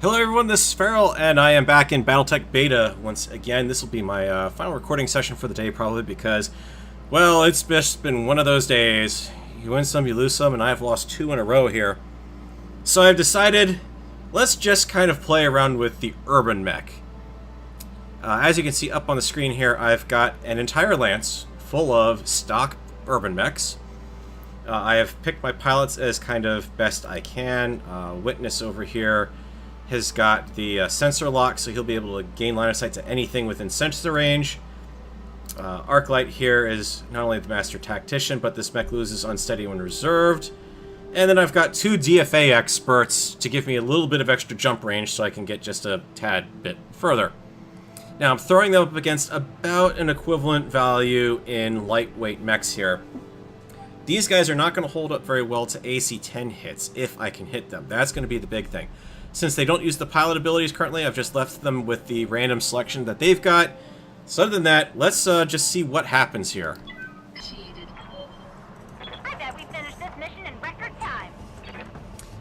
Hello everyone, this is Farrell, and I am back in BattleTech Beta once again. This will be my final recording session for the day, probably, because, well, it's just been one of those days. You win some, you lose some, and I've lost 2 in a row here. So I've decided, let's just kind of play around with the Urban Mech. As you can see up on the screen here, I've got an entire lance full of stock Urban Mechs. I have picked my pilots as kind of best I can. Witness over here has got the sensor lock, so he'll be able to gain line of sight to anything within sensor range. Arclight here is not only the master tactician, but this mech loses unsteady when reserved. And then I've got 2 DFA experts to give me a little bit of extra jump range so I can get just a tad bit further. Now I'm throwing them up against about an equivalent value in lightweight mechs here. These guys are not going to hold up very well to AC-10 hits, if I can hit them. That's going to be the big thing. Since they don't use the pilot abilities currently, I've just left them with the random selection that they've got. So other than that, let's just see what happens here. I bet we finished this mission in record time.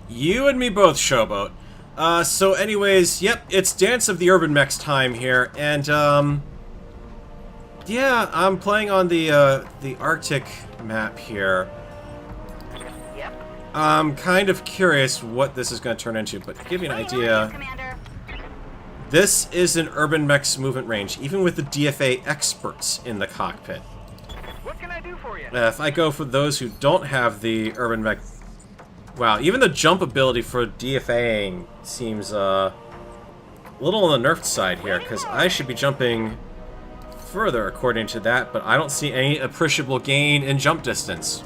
You and me both, Showboat. So anyways, yep, it's Dance of the Urban Mechs time here, and yeah, I'm playing on the Arctic map here. I'm kind of curious what this is going to turn into, but to give you an idea, this is an Urban Mech's movement range, even with the DFA experts in the cockpit. What can I do for you? If I go for those who don't have the Urban Mech, wow, even the jump ability for DFAing seems a little on the nerfed side here, because I should be jumping further according to that, but I don't see any appreciable gain in jump distance.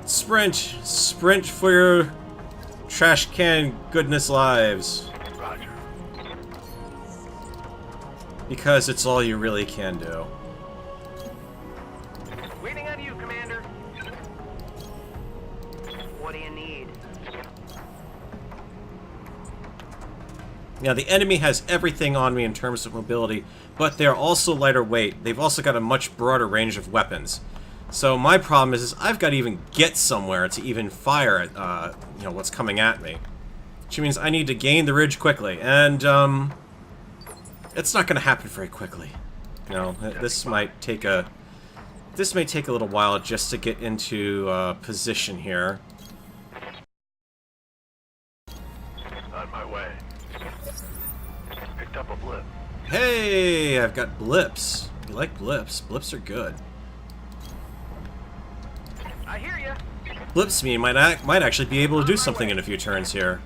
Sprint! Sprint for your trash can goodness lives. Roger. Because it's all you really can do. Waiting on you, Commander. What do you need? Now, the enemy has everything on me in terms of mobility, but they're also lighter weight. They've also got a much broader range of weapons. So my problem is I've got to even get somewhere to even fire at, you know, what's coming at me. Which means I need to gain the ridge quickly, and, it's not going to happen very quickly. You know, this might take a little while just to get into, position here. On my way. Picked up a blip. Hey, I've got blips. You like blips? Blips are good. I hear ya. Blips mean might actually be able to do something in a few turns here.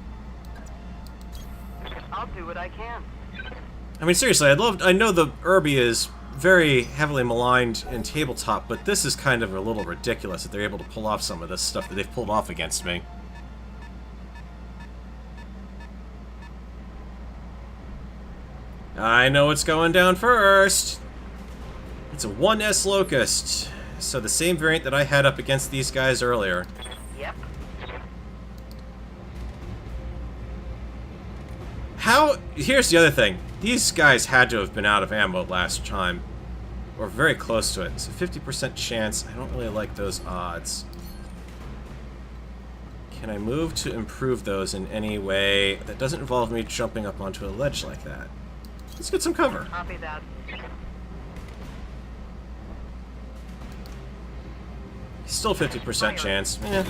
I'll do what I can. I mean, seriously, I know the Urbie is very heavily maligned in tabletop, but this is kind of a little ridiculous that they're able to pull off some of this stuff that they've pulled off against me. I know what's going down first. It's a 1S Locust. So the same variant that I had up against these guys earlier. Yep. Here's the other thing. These guys had to have been out of ammo last time. Or very close to it. It's a 50% chance. I don't really like those odds. Can I move to improve those in any way that doesn't involve me jumping up onto a ledge like that? Let's get some cover. Copy that. Still 50% chance. Eh.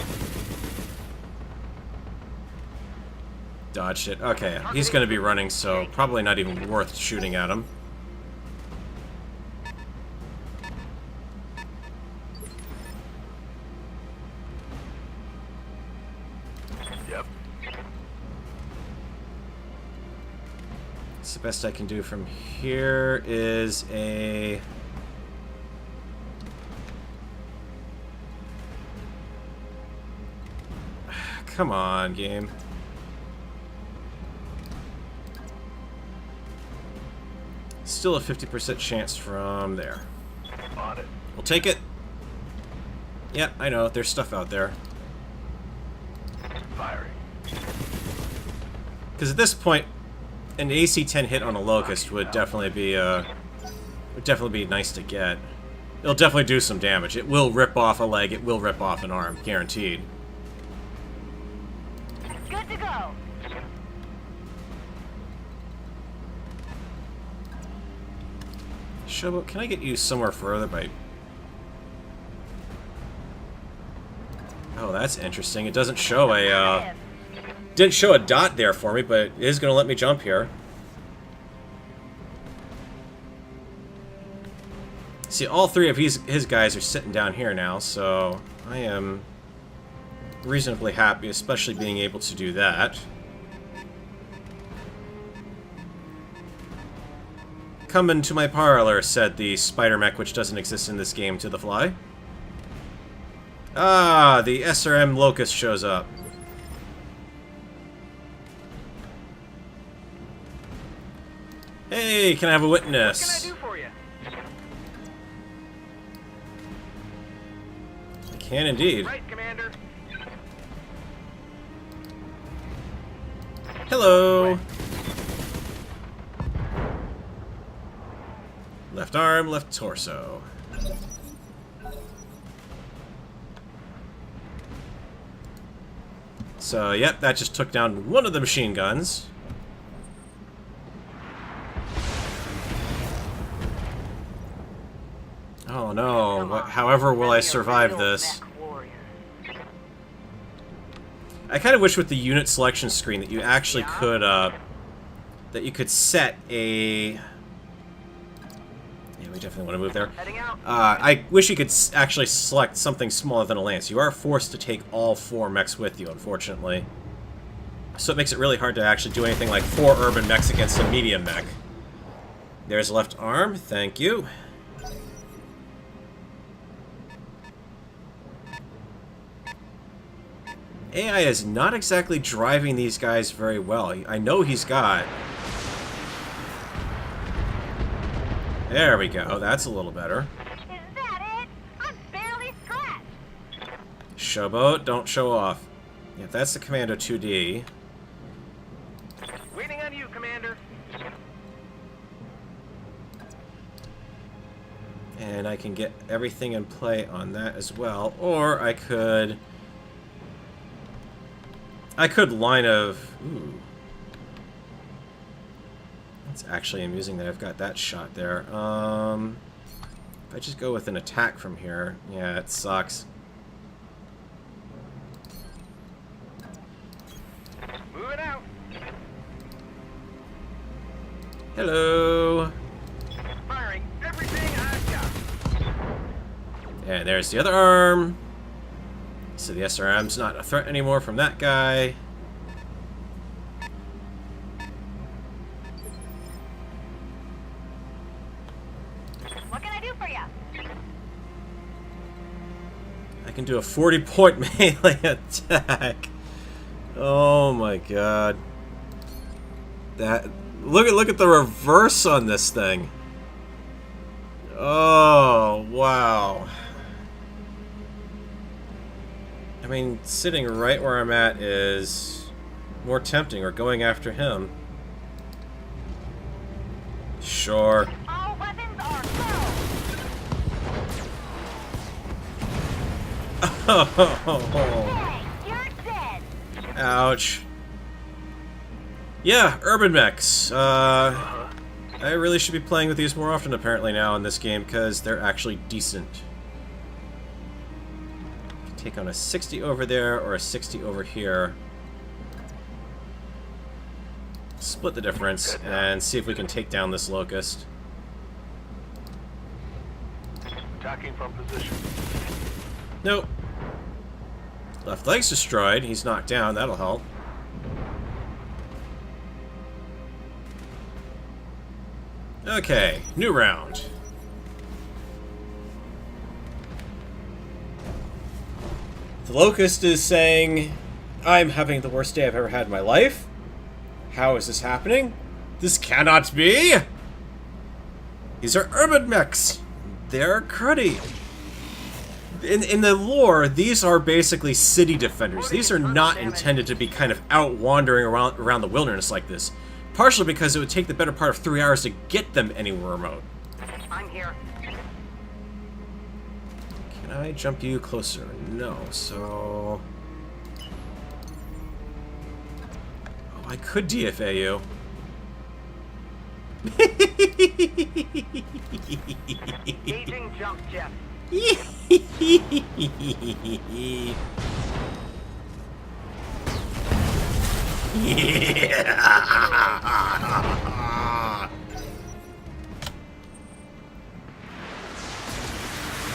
Dodged it. Okay, he's going to be running, so probably not even worth shooting at him. Yep. So the best I can do from here is a... Come on, game. Still a 50% chance from there. On it. We'll take it. Yeah, I know. There's stuff out there. Firing. Because at this point, an AC-10 hit on a Locust would definitely be nice to get. It'll definitely do some damage. It will rip off a leg. It will rip off an arm, guaranteed. go. Showboat, can I get you somewhere further by... Oh, that's interesting. It doesn't show a, didn't show a dot there for me, but it is going to let me jump here. See, all three of his guys are sitting down here now, so I am reasonably happy, especially being able to do that. Come into my parlor, said the spider mech, which doesn't exist in this game, to the fly. Ah, the SRM Locust shows up. Hey, can I have a witness? What can I do for you? I can indeed. Right, Commander. Hello. Left arm, left torso. So, yep, that just took down one of the machine guns. Oh no, however will I survive this? I kind of wish with the unit selection screen that you actually could, that you could set a... Yeah, we definitely want to move there. I wish you could actually select something smaller than a lance. You are forced to take all 4 mechs with you, unfortunately. So it makes it really hard to actually do anything like 4 urban mechs against a medium mech. There's left arm, thank you. AI is not exactly driving these guys very well. I know he's got... There we go, that's a little better. Is that it? I'm barely scratched. Showboat, don't show off. Yeah, that's the Commando 2D. Waiting on you, Commander. And I can get everything in play on that as well. Or I could line of... Ooh. It's actually amusing that I've got that shot there. If I just go with an attack from here, yeah, it sucks. Moving out. Hello. Firing everything I've got. And there's the other arm. So the SRM's not a threat anymore from that guy. What can I do for you? I can do a 40-point melee attack. Oh my god. That look at the reverse on this thing. Oh, wow. I mean, sitting right where I'm at is more tempting, or going after him. Sure. All weapons are go. Hey, you're dead. Ouch. Yeah, UrbanMechs. I really should be playing with these more often apparently now in this game, because they're actually decent. Take on a 60 over there or a 60 over here. Split the difference and see if we can take down this locust. Attacking from position. Nope. Left leg's destroyed. He's knocked down. That'll help. Okay, new round. The Locust is saying, I'm having the worst day I've ever had in my life. How is this happening? This cannot be! These are Urban Mechs. They're cruddy. In the lore, these are basically city defenders. These are not intended to be kind of out wandering around the wilderness like this. Partially because it would take the better part of 3 hours to get them anywhere remote. I'm here. Can I jump you closer? No, so... I could DFA you. Engaging jump jet.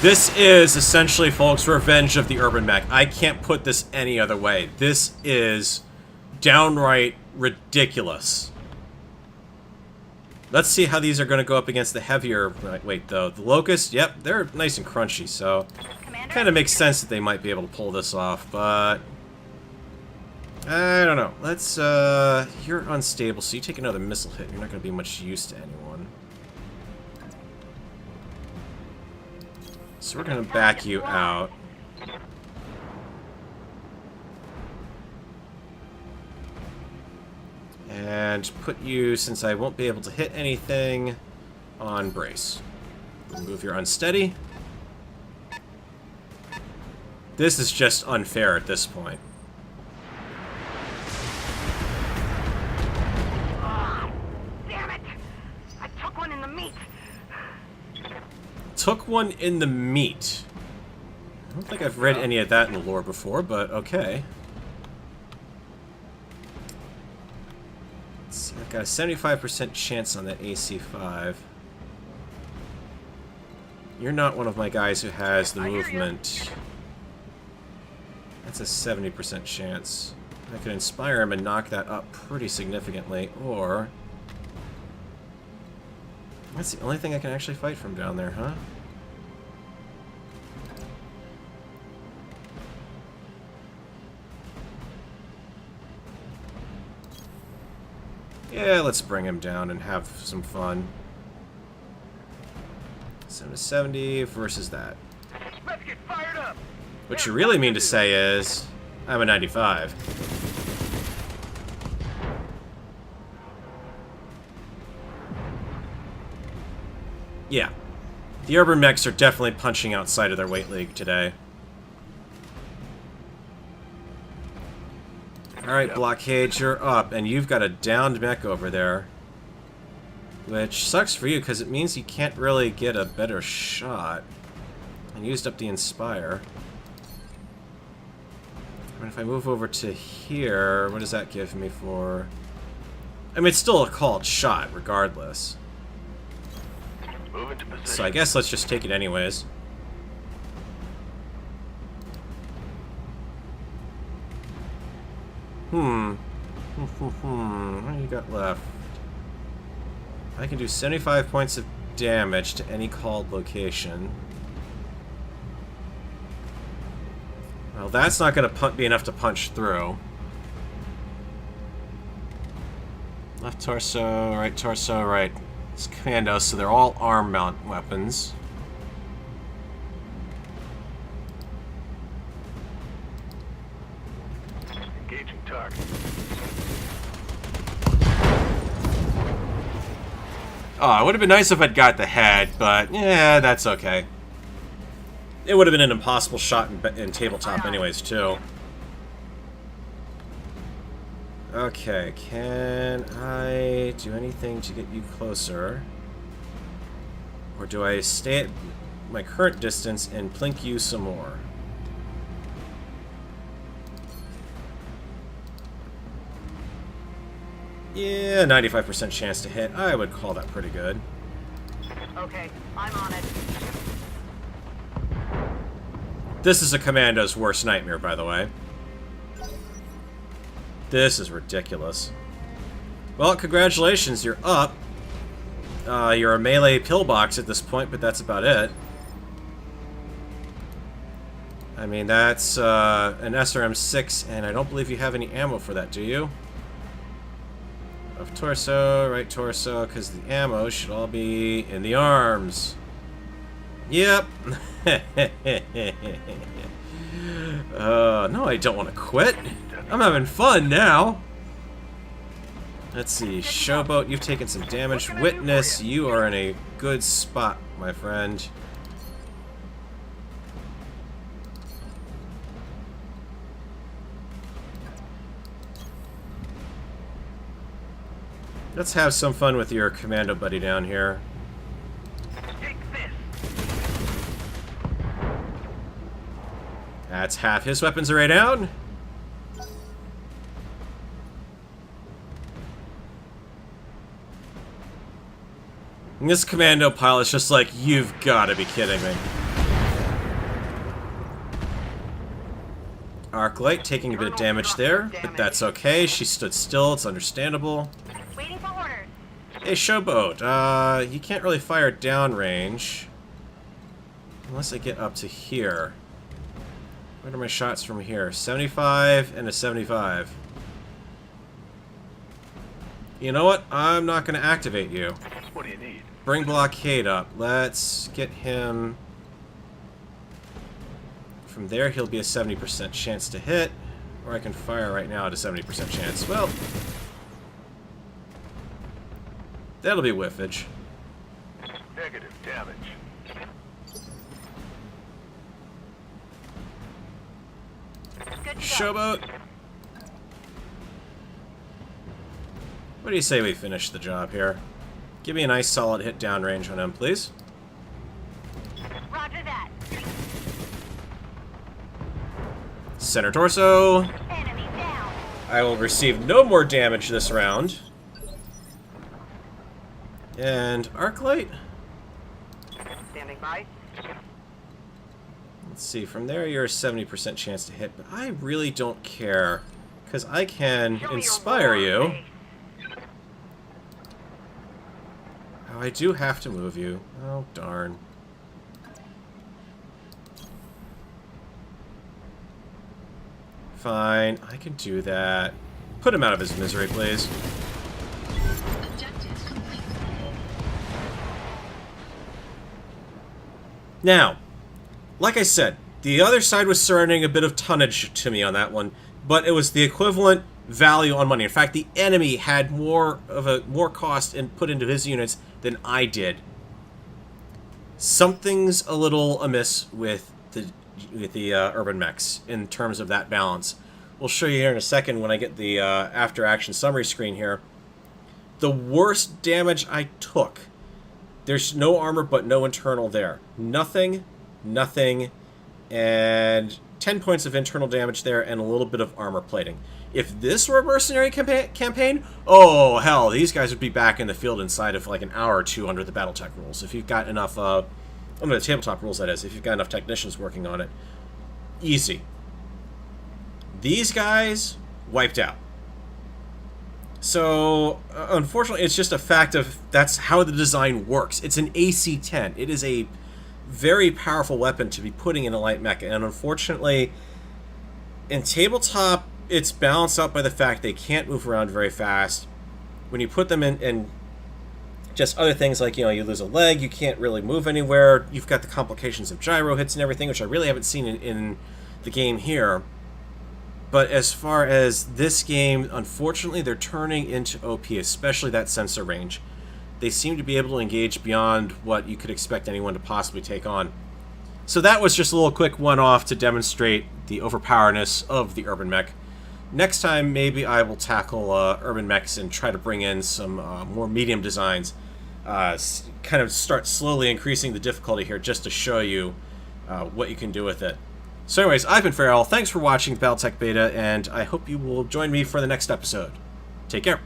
This is essentially, folks, Revenge of the Urban Mech. I can't put this any other way. This is downright ridiculous. Let's see how these are going to go up against the heavier... Wait, though. The Locust, yep, they're nice and crunchy, so... Commander? Kind of makes sense that they might be able to pull this off, but... I don't know. Let's, You're unstable, so you take another missile hit. You're not going to be much use to anyone. So we're going to back you out. And put you, since I won't be able to hit anything, on brace. Remove your unsteady. This is just unfair at this point. Damn it! I took one in the meat. Took one in the meat. I don't think I've read any of that in the lore before, but okay. Let's see, I've got a 75% chance on that AC5. You're not one of my guys who has the movement. That's a 70% chance. I could inspire him and knock that up pretty significantly, or... That's the only thing I can actually fight from down there, huh? Yeah, let's bring him down and have some fun. 7 to 70 versus that. Let's get fired up. What you really mean to say is, I'm a 95. Yeah. The Urban Mechs are definitely punching outside of their weight league today. Alright, Blockade, you're up, and you've got a downed mech over there. Which sucks for you, because it means you can't really get a better shot. And used up the Inspire. And if I move over to here, what does that give me for... I mean, it's still a called shot, regardless. Move into position. So I guess let's just take it anyways. What do you got left? I can do 75 points of damage to any called location. Well, that's not going to be enough to punch through. Left torso, right. It's commando, so they're all arm mount weapons. Engaging target. Oh, it would have been nice if I'd got the head, but yeah, that's okay. It would have been an impossible shot in tabletop anyways, too. Okay, can I do anything to get you closer? Or do I stay at my current distance and plink you some more? Yeah, 95% chance to hit. I would call that pretty good. Okay, I'm on it. This is a commando's worst nightmare, by the way. This is ridiculous. Well, congratulations, you're up. You're a melee pillbox at this point, but that's about it. I mean, that's an SRM-6, and I don't believe you have any ammo for that, do you? Left torso, right torso, because the ammo should all be in the arms. Yep. No, I don't want to quit. I'm having fun now. Let's see. Showboat, you've taken some damage. Witness, you are in a good spot, my friend. Let's have some fun with your commando buddy down here. Take this. That's half his weapons array down. And this commando pilot's just like, you've got to be kidding me. Arclight taking a bit of damage there, but that's okay. She stood still, it's understandable. Waiting for orders. Hey, Showboat, you can't really fire downrange. Unless I get up to here. What are my shots from here? 75 and a 75. You know what? I'm not going to activate you. What do you need? Bring blockade up. Let's get him... From there, he'll be a 70% chance to hit. Or I can fire right now at a 70% chance. Well... That'll be whiffage. Negative damage. Good to go. Showboat! What do you say we finish the job here? Give me a nice solid hit downrange on him, please. Roger that. Center torso. Enemy down. I will receive no more damage this round. And Arclight. Standing by. Let's see, from there you're a 70% chance to hit, but I really don't care. Because I can Show me your inspire raw you. face. Oh, I do have to move you. Oh, darn. Fine, I can do that. Put him out of his misery, please. Objective complete. Now, like I said, the other side was surrendering a bit of tonnage to me on that one, but it was the equivalent value on money. In fact, the enemy had more cost put into his units than I did. Something's a little amiss with the Urban Mechs in terms of that balance. We'll show you here in a second when I get the after-action summary screen here. The worst damage I took. There's no armor, but no internal there. Nothing, and 10 points of internal damage there, and a little bit of armor plating. If this were a mercenary campaign, oh, hell, these guys would be back in the field inside of like an hour or two under the BattleTech rules. If you've got enough, under the tabletop rules, that is, if you've got enough technicians working on it. Easy. These guys, wiped out. So, unfortunately, it's just a fact of that's how the design works. It's an AC-10. It is a very powerful weapon to be putting in a light mecha, and unfortunately, in tabletop, it's balanced out by the fact they can't move around very fast. When you put them in just other things like, you know, you lose a leg, you can't really move anywhere, you've got the complications of gyro hits and everything, which I really haven't seen in the game here. But as far as this game, unfortunately, they're turning into OP, especially that sensor range. They seem to be able to engage beyond what you could expect anyone to possibly take on. So that was just a little quick one-off to demonstrate the overpowerness of the Urban Mech. Next time, maybe I will tackle Urban Mechs and try to bring in some more medium designs. Kind of start slowly increasing the difficulty here just to show you what you can do with it. So anyways, I've been Farrell. Thanks for watching BattleTech Beta, and I hope you will join me for the next episode. Take care.